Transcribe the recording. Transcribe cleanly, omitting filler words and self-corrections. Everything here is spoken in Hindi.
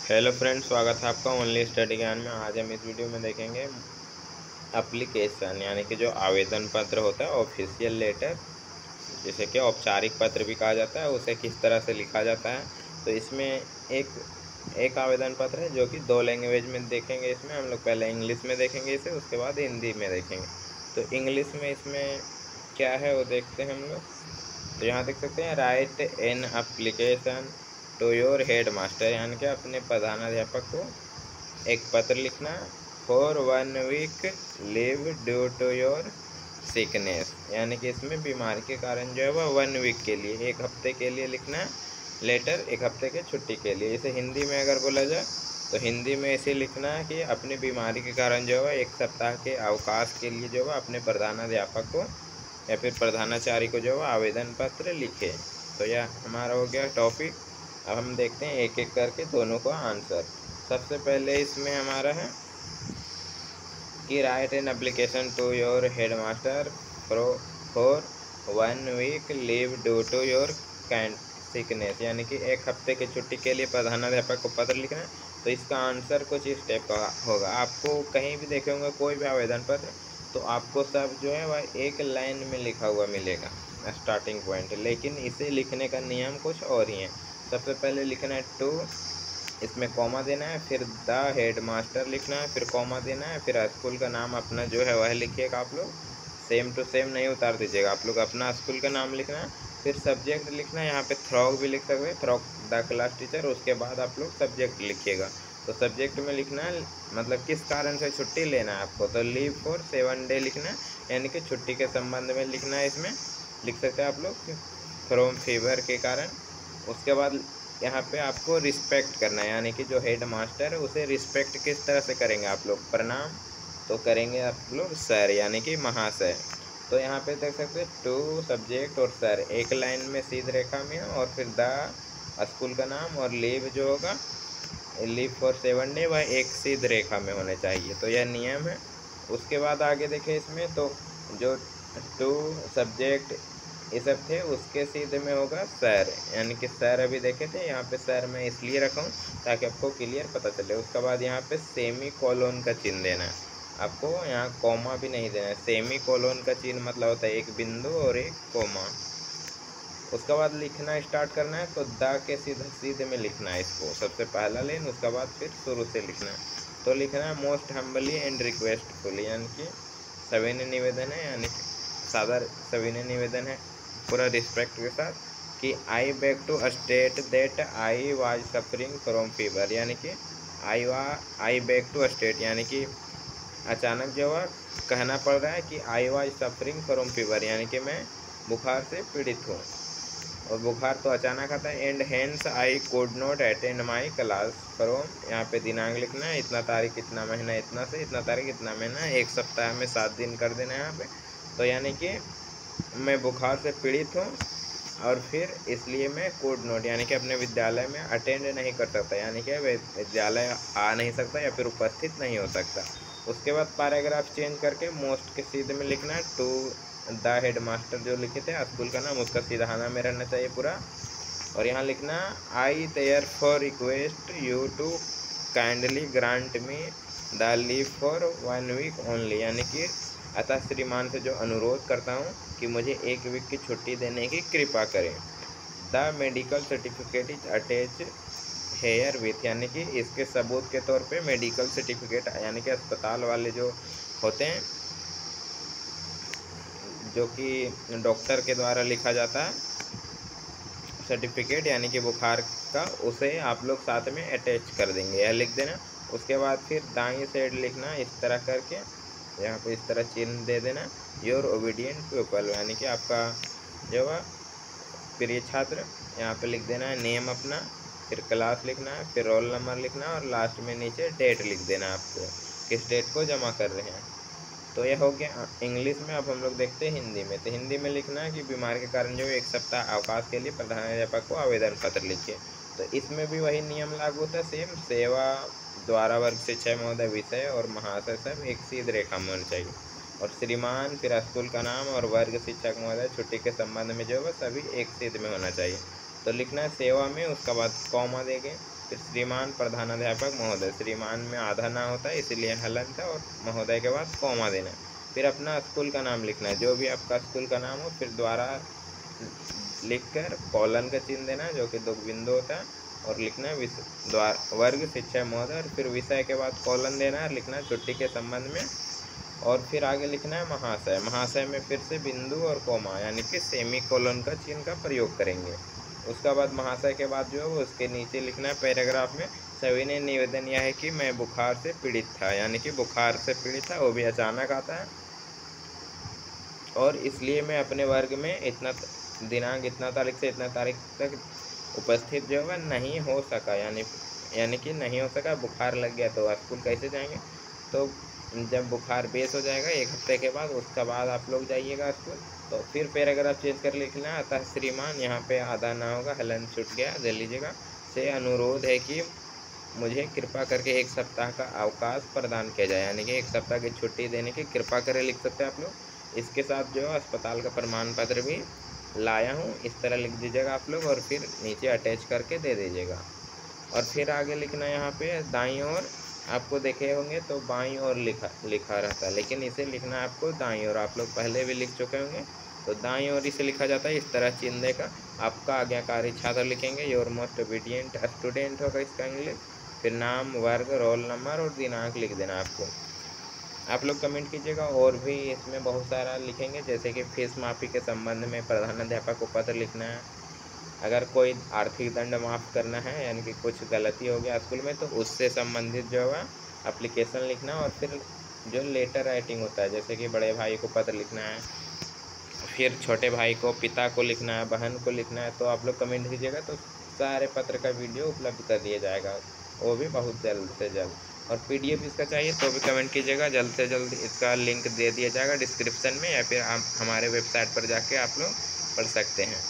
हेलो फ्रेंड्स, स्वागत है आपका ओनली स्टडी ज्ञान में। आज हम इस वीडियो में देखेंगे एप्लीकेशन यानी कि जो आवेदन पत्र होता है, ऑफिशियल लेटर, जिसे कि औपचारिक पत्र भी कहा जाता है, उसे किस तरह से लिखा जाता है। तो इसमें एक एक आवेदन पत्र है जो कि दो लैंग्वेज में देखेंगे। इसमें हम लोग पहले इंग्लिश में देखेंगे इसे, उसके बाद हिंदी में देखेंगे। तो इंग्लिश में इसमें क्या है वो देखते हैं हम लोग। तो यहाँ देख सकते हैं, write an application to your headmaster, यानी कि अपने प्रधानाध्यापक को एक पत्र लिखना for 1 week leave due to your sickness, यानी कि इसमें बीमारी के कारण जो है वह 1 वीक के लिए, 1 हफ्ते के लिए लिखना है लेटर, 1 हफ्ते के छुट्टी के लिए। इसे हिंदी में अगर बोला जाए तो हिंदी में इसे लिखना है कि अपनी बीमारी के कारण जो है 1 सप्ताह के अवकाश के लिए जो है अपने प्रधानाध्यापक को या फिर प्रधानाचार्य को जो है आवेदन पत्र लिखे। तो यह हमारा हो गया टॉपिक। अब हम देखते हैं एक एक करके दोनों का आंसर। सबसे पहले इसमें हमारा है कि write an application to your headmaster for 1 week leave due to your kind sickness, यानी कि 1 हफ्ते की छुट्टी के लिए प्रधानाध्यापक को पत्र लिखना है। तो इसका आंसर कुछ इस टाइप का होगा। आपको कहीं भी देखे होंगे कोई भी आवेदन पत्र, तो आपको सब जो है वह एक लाइन में लिखा हुआ मिलेगा स्टार्टिंग पॉइंट, लेकिन इसे लिखने का नियम कुछ और ही है। सबसे पहले लिखना है टू, इसमें कॉमा देना है, फिर द हेड मास्टर लिखना है, फिर कॉमा देना है, फिर स्कूल का नाम अपना जो है वह लिखिएगा। आप लोग सेम टू सेम नहीं उतार दीजिएगा, आप लोग अपना स्कूल का नाम लिखना है। फिर सब्जेक्ट लिखना है, यहाँ पे थ्रॉग भी लिख सकते हैं, थ्रॉग द क्लास टीचर। उसके बाद आप लोग सब्जेक्ट लिखिएगा। तो सब्जेक्ट में लिखना है मतलब किस कारण से छुट्टी लेना है आपको, तो लीव फॉर 7 डे लिखना है, यानी कि छुट्टी के संबंध में लिखना है। इसमें लिख सकते हैं आप लोग फ्रॉम फीवर के कारण। उसके बाद यहाँ पे आपको रिस्पेक्ट करना है, यानी कि जो हेड मास्टर है उसे रिस्पेक्ट किस तरह से करेंगे आप लोग, प्रणाम तो करेंगे आप लोग सर, यानी कि महाशय। तो यहाँ पे देख सकते हैं टू सब्जेक्ट और सर एक लाइन में सीध रेखा में, और फिर द स्कूल का नाम और लीव जो होगा, लीव फॉर 7 डे, वह एक सीध रेखा में होने चाहिए। तो यह नियम है। उसके बाद आगे देखें इसमें, तो जो टू सब्जेक्ट ये सब थे उसके सीधे में होगा सर, यानी कि सर अभी देखे थे, यहाँ पे सर मैं इसलिए रखा हूँ ताकि आपको क्लियर पता चले। उसके बाद यहाँ पे सेमी कोलोन का चिन्ह देना है आपको, यहाँ कॉमा भी नहीं देना है। सेमी कोलोन का चिन्ह मतलब होता है एक बिंदु और एक कॉमा। उसके बाद लिखना स्टार्ट करना है, तो द के सीधे सीधे में लिखना है इसको, सबसे पहला लाइन, उसके बाद फिर शुरू से लिखना है। तो लिखना है मोस्ट हम्बली एंड रिक्वेस्टफुली, यानी कि सविनय निवेदन है, यानी कि सादर सविनय निवेदन है पूरा रिस्पेक्ट के साथ, कि I back to state that I was suffering from fever, यानी कि आई बैक टू स्टेट, यानी कि अचानक जो है कहना पड़ रहा है कि आई वाज सफरिंग फ्रॉम फीवर, यानी कि मैं बुखार से पीड़ित हूँ, और बुखार तो अचानक आता है। And hence I could not attend my class from, यहाँ पे दिनांक लिखना है, इतना तारीख इतना महीना इतना से इतना तारीख इतना महीना, 1 सप्ताह में 7 दिन कर देना है यहाँ पे। तो यानी कि मैं बुखार से पीड़ित हूँ, और फिर इसलिए मैं कुड नॉट, यानी कि अपने विद्यालय में अटेंड नहीं कर सकता, यानी कि विद्यालय आ नहीं सकता या फिर उपस्थित नहीं हो सकता। उसके बाद पैराग्राफ चेंज करके मोस्ट के सीधे में लिखना है टू द हेड मास्टर, जो लिखे थे स्कूल का नाम, उसका सीधा नाम में रहना चाहिए पूरा। और यहाँ लिखना I therefore request you to kindly grant me the leave for 1 week only, यानी कि अतः श्रीमान से जो अनुरोध करता हूँ कि मुझे 1 वीक की छुट्टी देने की कृपा करें। The medical certificate is attach herewith, यानी कि इसके सबूत के तौर पे मेडिकल सर्टिफिकेट, यानी कि अस्पताल वाले जो होते हैं, जो कि डॉक्टर के द्वारा लिखा जाता है सर्टिफिकेट, यानी कि बुखार का, उसे आप लोग साथ में अटैच कर देंगे, यह लिख देना। उसके बाद फिर दाएं साइड लिखना इस तरह करके, यहाँ पे इस तरह चिन्ह दे देना, योर ओबीडियंट पीपल, यानी कि आपका जो है प्रिय छात्र। यहाँ पे लिख देना है नेम अपना, फिर क्लास लिखना है, फिर रोल नंबर लिखना है, और लास्ट में नीचे डेट लिख देना है आपको, किस डेट को जमा कर रहे हैं। तो यह हो गया इंग्लिश में। अब हम लोग देखते हैं हिंदी में। तो हिंदी में लिखना है कि बीमारी के कारण जो 1 सप्ताह अवकाश के लिए प्रधानाध्यापक को आवेदन पत्र लिखिए। तो इसमें भी वही नियम लागू होता है सेम, सेवा द्वारा वर्ग शिक्षा महोदय विषय और महाशय सब एक सीध रेखा में होनी चाहिए, और श्रीमान फिर स्कूल का नाम और वर्ग शिक्षक महोदय छुट्टी के संबंध में जो है सभी एक सीध में होना चाहिए। तो लिखना है सेवा में, उसके बाद कॉमा देंगे, फिर श्रीमान प्रधानाध्यापक महोदय, श्रीमान में आधा ना होता है इसीलिए हलंत है, और महोदय के बाद कॉमा देना है। फिर अपना स्कूल का नाम लिखना है, जो भी आपका स्कूल का नाम हो, फिर द्वारा लिखकर कॉलन का चिन्ह देना है जो कि 2 बिंदु होता है, और लिखना है वर्ग शिक्षा महोदय, और फिर विषय के बाद कॉलन देना है, लिखना है छुट्टी के संबंध में, और फिर आगे लिखना है महाशय। महाशय में फिर से बिंदु और कोमा यानी कि सेमी कोलन का चिन्ह का प्रयोग करेंगे। उसका बाद महाशय के बाद जो है वो उसके नीचे लिखना है पैराग्राफ में, सभी ने निवेदन यह है कि मैं बुखार से पीड़ित था, यानी कि बुखार से पीड़ित था, वो भी अचानक आता है, और इसलिए मैं अपने वर्ग में इतना दिनांक इतना तारीख से इतना तारीख तक उपस्थित जो है नहीं हो सका, यानी कि नहीं हो सका, बुखार लग गया। तो स्कूल कैसे जाएंगे? तो जब बुखार बेस हो जाएगा 1 हफ्ते के बाद, उसका बाद आप लोग जाइएगा स्कूल। तो फिर पैराग्राफ चेंज कर लिखना है, अतः श्रीमान, यहाँ पे आधा ना होगा, हलन छूट गया, दे लीजिएगा, से अनुरोध है कि मुझे कृपा करके 1 सप्ताह का अवकाश प्रदान किया जाए, यानी कि 1 सप्ताह की छुट्टी देने की कृपा करें, लिख सकते हैं आप लोग। इसके साथ जो है अस्पताल का प्रमाण पत्र भी लाया हूँ, इस तरह लिख दीजिएगा आप लोग, और फिर नीचे अटैच करके दे दीजिएगा। और फिर आगे लिखना है यहाँ पे दाईं ओर, आपको देखे होंगे तो बाईं ओर लिखा रहता है, लेकिन इसे लिखना है आपको दाईं ओर, आप लोग पहले भी लिख चुके होंगे। तो दाईं ओर इसे लिखा जाता है, इस तरह चिन्ह देकर आपका आज्ञाकारी छात्र लिखेंगे, योर मोस्ट ओबीडियंट स्टूडेंट होगा इसका इंग्लिश, फिर नाम, वर्ग, रोल नंबर और दिनांक लिख देना आपको। आप लोग कमेंट कीजिएगा, और भी इसमें बहुत सारा लिखेंगे, जैसे कि फीस माफ़ी के संबंध में प्रधानाध्यापक को पत्र लिखना है, अगर कोई आर्थिक दंड माफ़ करना है, यानी कि कुछ गलती हो गया स्कूल में तो उससे संबंधित जो है एप्लीकेशन लिखना, और फिर जो लेटर राइटिंग होता है, जैसे कि बड़े भाई को पत्र लिखना है, फिर छोटे भाई को, पिता को लिखना है, बहन को लिखना है, तो आप लोग कमेंट कीजिएगा, तो सारे पत्र का वीडियो उपलब्ध कर दिया जाएगा, वो भी बहुत जल्द से जल्द। और PDF इसका चाहिए तो भी कमेंट कीजिएगा, जल्द से जल्द इसका लिंक दे दिया जाएगा डिस्क्रिप्शन में, या फिर आप हमारे वेबसाइट पर जाके आप लोग पढ़ सकते हैं।